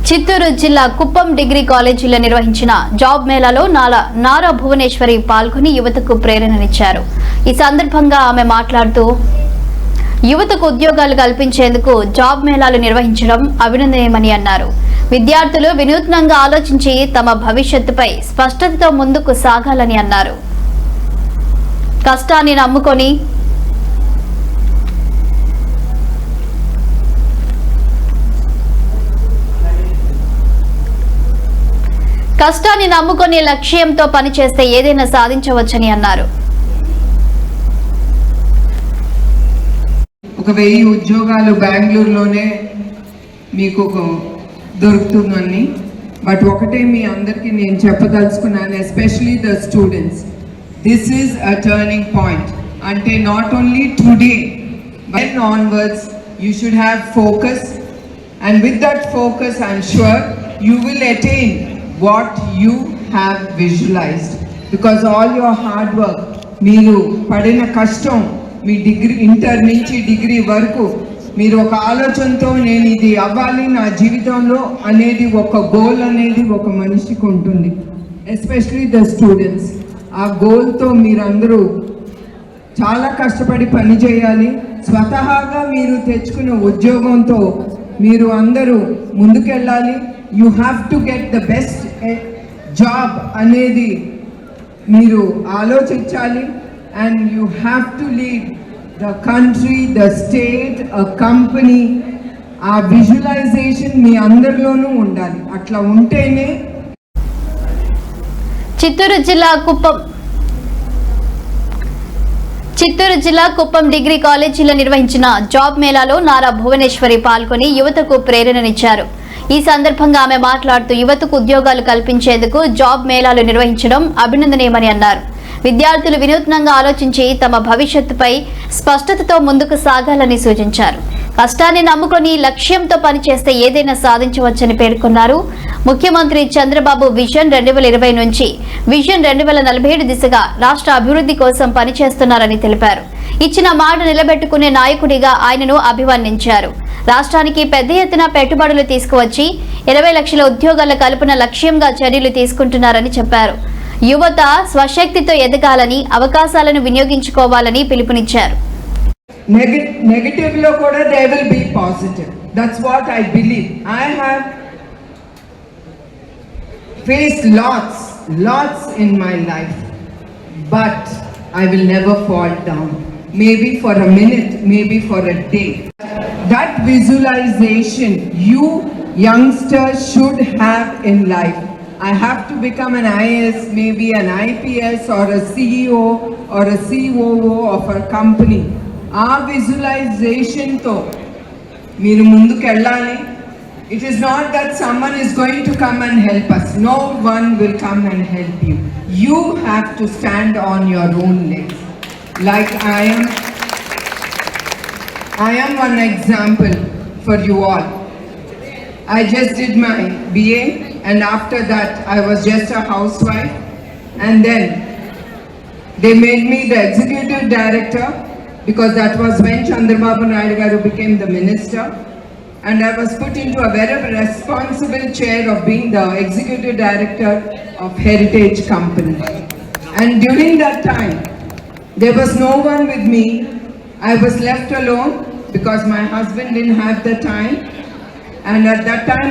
చిత్తూరు జిల్లా కుప్పం డిగ్రీ కాలేజీలో నిర్వహించిన జాబ్ మేళాలో నారా భువనేశ్వరి పాల్గొని యువతకు ప్రేరణనిచ్చారు. ఈ సందర్భంగా ఆమె మాట్లాడుతూ యువతకు ఉద్యోగాలు కల్పించేందుకు జాబ్ మేళాలు నిర్వహించడం అభినందనీయమని అన్నారు. విద్యార్థులు వినూత్నంగా ఆలోచించి తమ భవిష్యత్తుపై స్పష్టతతో ముందుకు సాగాలని అన్నారు. కష్టాన్ని నమ్ముకొని లక్ష్యంతో పనిచేస్తే ఏదైనా సాధించవచ్చని అన్నారు. 1000 ఉద్యోగాలు బెంగళూరులోనే మీకు దొరుకుతుందని, బట్ ఒకటే మీ అందరికీ నేను చెప్పదలుచుకున్నాను, especially the students, this is a turning point. అంటే not only today but onwards you should have focus, and with that focus I'm sure you will attain what you have visualized, because all your hard work, మీరు పడిన కష్టం, మీ degree inter నుంచి degree వరకు మీరు ఒక ఆలోచనతో నేను ఇది అవ్వాలి నా జీవితంలో అనేది ఒక గోల్ అనేది ఒక మనిషికి ఉంటుంది, ఎస్పెషలీ ద స్టూడెంట్స్. ఆ గోల్తో మీరందరూ చాలా కష్టపడి పని చేయాలి. స్వతహాగా మీరు తెచ్చుకున్న ఉద్యోగంతో మీరు అందరూ ముందుకెళ్ళాలి. You have to get the best job అనేది మీరు ఆలోచించాలి. And you have to lead the country, the state, a company. ఆ విజువలైజేషన్ మీ అందరిలోనూ ఉండాలి. అట్లా ఉంటేనే. చిత్తూరు జిల్లా కుప్పం డిగ్రీ కాలేజీలో నిర్వహించిన జాబ్ మేళాలో నారా భువనేశ్వరి పాల్గొని యువతకు ప్రేరణనిచ్చారు. ఈ సందర్భంగా ఆమె మాట్లాడుతూ యువతకు ఉద్యోగాలు కల్పించేందుకు జాబ్ మేళాలు నిర్వహించడం అభినందనీయమని అన్నారు. విద్యార్థులు వినూత్నంగా ఆలోచించి తమ భవిష్యత్తుపై స్పష్టతతో ముందుకు సాగాలని సూచించారు. కష్టాన్ని నమ్ముకొని లక్ష్యంతో పనిచేస్తే ఏదైనా సాధించవచ్చని పేర్కొన్నారు. ముఖ్యమంత్రి చంద్రబాబు విజన్ 2020 నుంచి విజన్ 2047 దిశగా రాష్ట్ర అభివృద్ధి కోసం పనిచేస్తున్నారని తెలిపారు. ఇచ్చిన మాట నిలబెట్టుకునే నాయకుడిగా ఆయనను అభివర్ణించారు. రాష్ట్రానికి పెద్ద ఎత్తున పెట్టుబడులు తీసుకువచ్చి 20 లక్షల ఉద్యోగాల కల్పన లక్ష్యంగా చర్యలు తీసుకుంటున్నారని చెప్పారు. యువత స్వశక్తితో ఎదగాలని, అవకాశాలను వినియోగించుకోవాలని పిలుపునిచ్చారు. నెగటివ్ లో కూడా they will be positive. That's what I believe. I have faced lots in my life, but I will never fall down. Maybe for a minute, maybe for a day. That visualization you youngsters should have in life. I have to become an IAS, maybe an IPS, or a CEO or a COO of a company. Our visualization to meeru munduku ellali. It is not that someone is going to come and help us. No one will come and help you. You have to stand on your own legs. Like I am one example for you all. I just did my BA, and after that I was just a housewife, and then they made me the executive director, because that was when Chandrababu Naidu garu became the minister, and I was put into a very responsible chair of being the executive director of Heritage Company. And during that time there was no one with me. I was left alone because my husband didn't have the time, and at that time